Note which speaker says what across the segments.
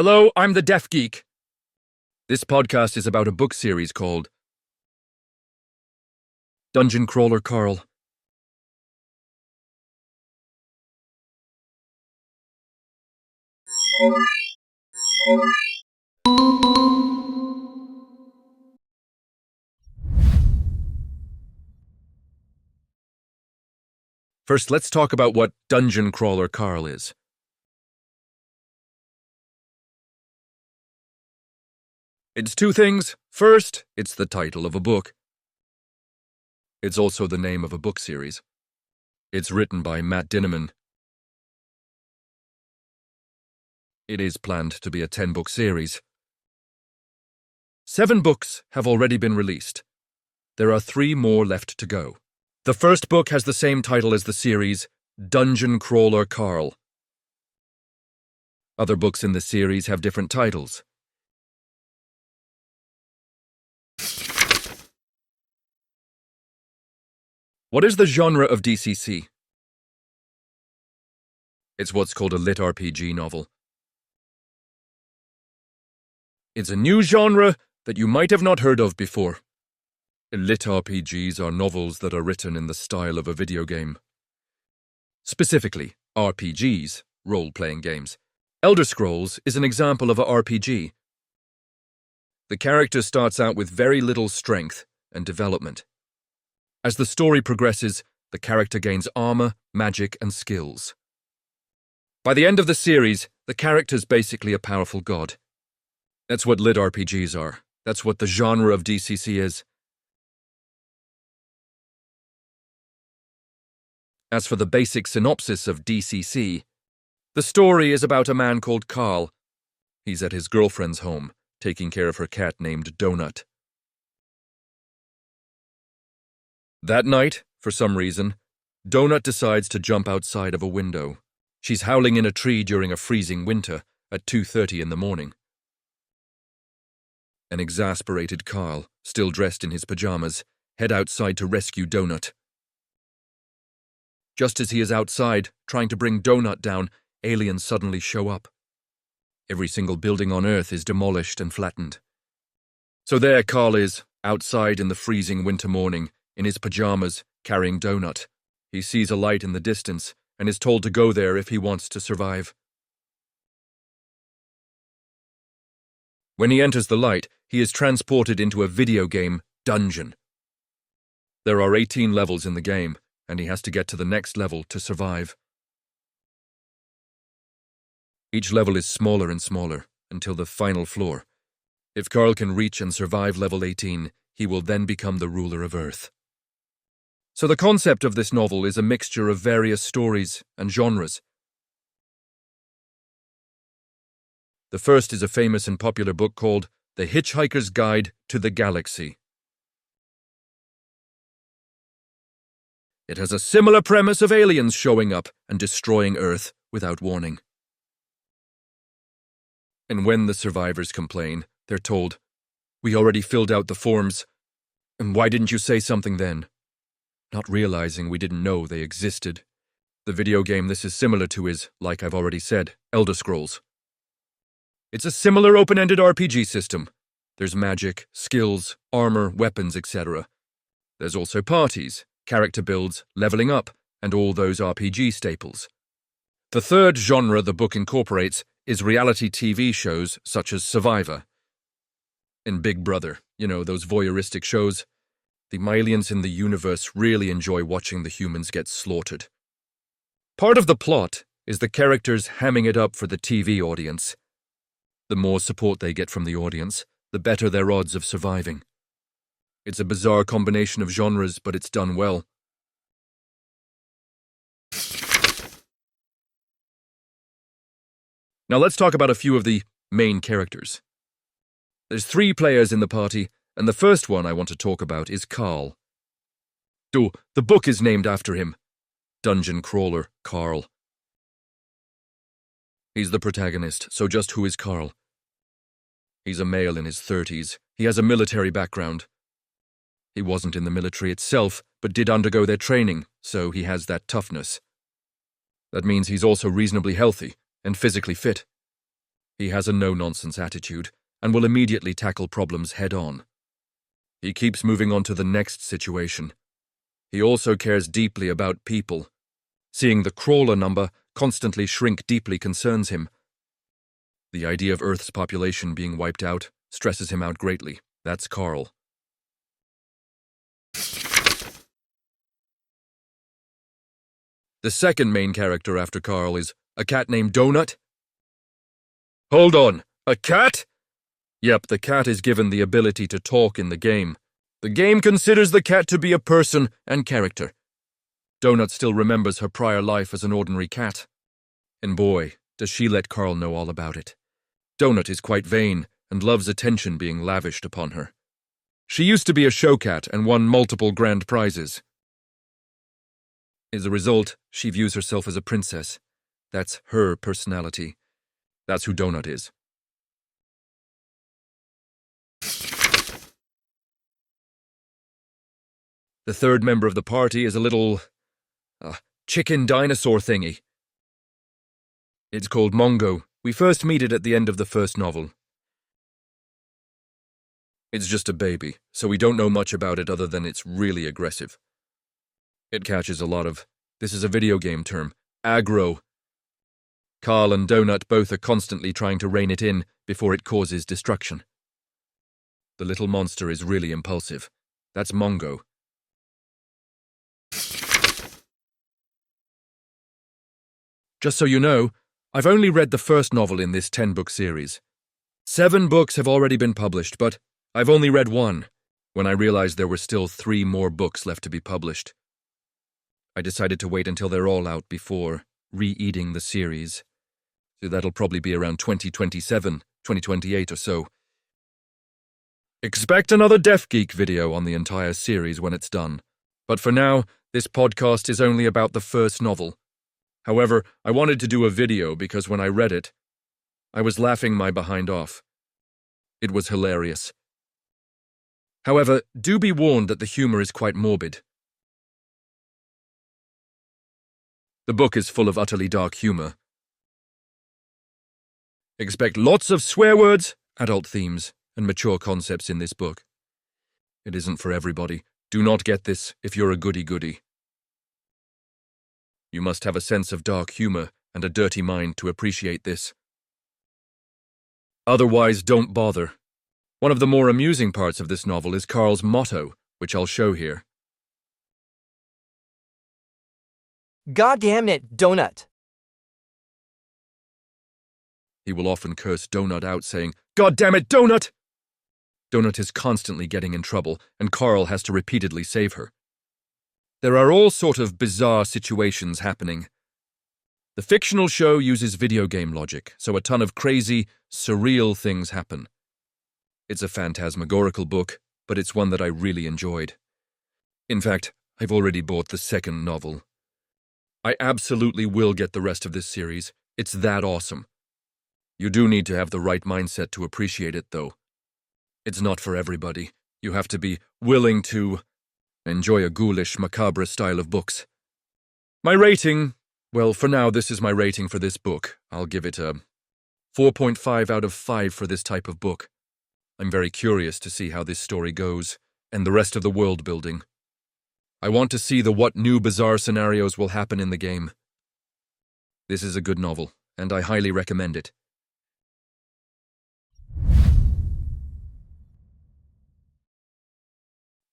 Speaker 1: Hello, I'm the Deaf Geek. This podcast is about a book series called Dungeon Crawler Carl. First, let's talk about what Dungeon Crawler Carl is. It's two things. First, it's the title of a book. It's also the name of a book series. It's written by Matt Dinneman. It is planned to be a 10-book series. 7 books have already been released. There are 3 more left to go. The first book has the same title as the series, Dungeon Crawler Carl. Other books in the series have different titles. What is the genre of DCC? It's what's called a litRPG novel. It's a new genre that you might have not heard of before. LitRPGs are novels that are written in the style of a video game. Specifically, RPGs, role-playing games. Elder Scrolls is an example of a RPG. The character starts out with very little strength and development. As the story progresses, the character gains armor, magic, and skills. By the end of the series, the character's basically a powerful god. That's what litRPGs are. That's what the genre of DCC is. As for the basic synopsis of DCC, the story is about a man called Carl. He's at his girlfriend's home, taking care of her cat named Donut. That night, for some reason, Donut decides to jump outside of a window. She's howling in a tree during a freezing winter at 2:30 in the morning. An exasperated Carl, still dressed in his pajamas, head outside to rescue Donut. Just as he is outside, trying to bring Donut down, aliens suddenly show up. Every single building on Earth is demolished and flattened. So there Carl is, outside in the freezing winter morning, in his pajamas, carrying Donut. He sees a light in the distance and is told to go there if he wants to survive. When he enters the light, he is transported into a video game dungeon. There are 18 levels in the game, and he has to get to the next level to survive. Each level is smaller and smaller, until the final floor. If Carl can reach and survive level 18, he will then become the ruler of Earth. So the concept of this novel is a mixture of various stories and genres. The first is a famous and popular book called The Hitchhiker's Guide to the Galaxy. It has a similar premise of aliens showing up and destroying Earth without warning. And when the survivors complain, they're told, "We already filled out the forms, and why didn't you say something then?" Not realizing we didn't know they existed. The video game this is similar to is, like I've already said, Elder Scrolls. It's a similar open-ended RPG system. There's magic, skills, armor, weapons, etc. There's also parties, character builds, leveling up, and all those RPG staples. The third genre the book incorporates is reality TV shows such as Survivor and Big Brother, those voyeuristic shows. The aliens in the universe really enjoy watching the humans get slaughtered. Part of the plot is the characters hamming it up for the TV audience. The more support they get from the audience, the better their odds of surviving. It's a bizarre combination of genres, but it's done well. Now let's talk about a few of the main characters. There's 3 players in the party, and the first one I want to talk about is Carl. The book is named after him. Dungeon Crawler Carl. He's the protagonist, so just who is Carl? He's a male in his 30s. He has a military background. He wasn't in the military itself, but did undergo their training, so he has that toughness. That means he's also reasonably healthy and physically fit. He has a no-nonsense attitude and will immediately tackle problems head-on. He keeps moving on to the next situation. He also cares deeply about people. Seeing the crawler number constantly shrink deeply concerns him. The idea of Earth's population being wiped out stresses him out greatly. That's Carl. The second main character after Carl is a cat named Donut. Hold on, a cat? Yep, the cat is given the ability to talk in the game. The game considers the cat to be a person and character. Donut still remembers her prior life as an ordinary cat. And boy, does she let Carl know all about it. Donut is quite vain and loves attention being lavished upon her. She used to be a show cat and won multiple grand prizes. As a result, she views herself as a princess. That's her personality. That's who Donut is. The third member of the party is a little chicken dinosaur thingy. It's called Mongo. We first meet it at the end of the first novel. It's just a baby, so we don't know much about it other than it's really aggressive. It catches a lot of, this is a video game term, aggro. Carl and Donut both are constantly trying to rein it in before it causes destruction. The little monster is really impulsive. That's Mongo. Just so you know, I've only read the first novel in this 10-book series. 7 books have already been published, but I've only read 1, when I realized there were still 3 more books left to be published. I decided to wait until they're all out before re-eating the series. So that'll probably be around 2027, 2028 or so. Expect another Deaf Geek video on the entire series when it's done. But for now, this podcast is only about the first novel. However, I wanted to do a video because when I read it, I was laughing my behind off. It was hilarious. However, do be warned that the humor is quite morbid. The book is full of utterly dark humor. Expect lots of swear words, adult themes, and mature concepts in this book. It isn't for everybody. Do not get this if you're a goody-goody. You must have a sense of dark humor and a dirty mind to appreciate this. Otherwise, don't bother. One of the more amusing parts of this novel is Carl's motto, which I'll show here.
Speaker 2: God damn it, Donut.
Speaker 1: He will often curse Donut out, saying, "God damn it, Donut!" Donut is constantly getting in trouble, and Carl has to repeatedly save her. There are all sort of bizarre situations happening. The fictional show uses video game logic, so a ton of crazy, surreal things happen. It's a phantasmagorical book, but it's one that I really enjoyed. In fact, I've already bought the second novel. I absolutely will get the rest of this series. It's that awesome. You do need to have the right mindset to appreciate it, though. It's not for everybody. You have to be willing to enjoy a ghoulish, macabre style of books. My rating, well, for now, this is my rating for this book. I'll give it a 4.5 out of 5 for this type of book. I'm very curious to see how this story goes, and the rest of the world building. I want to see what new bizarre scenarios will happen in the game. This is a good novel, and I highly recommend it.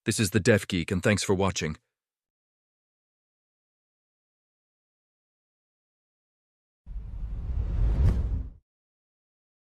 Speaker 1: This is the Deaf Geek, and thanks for watching.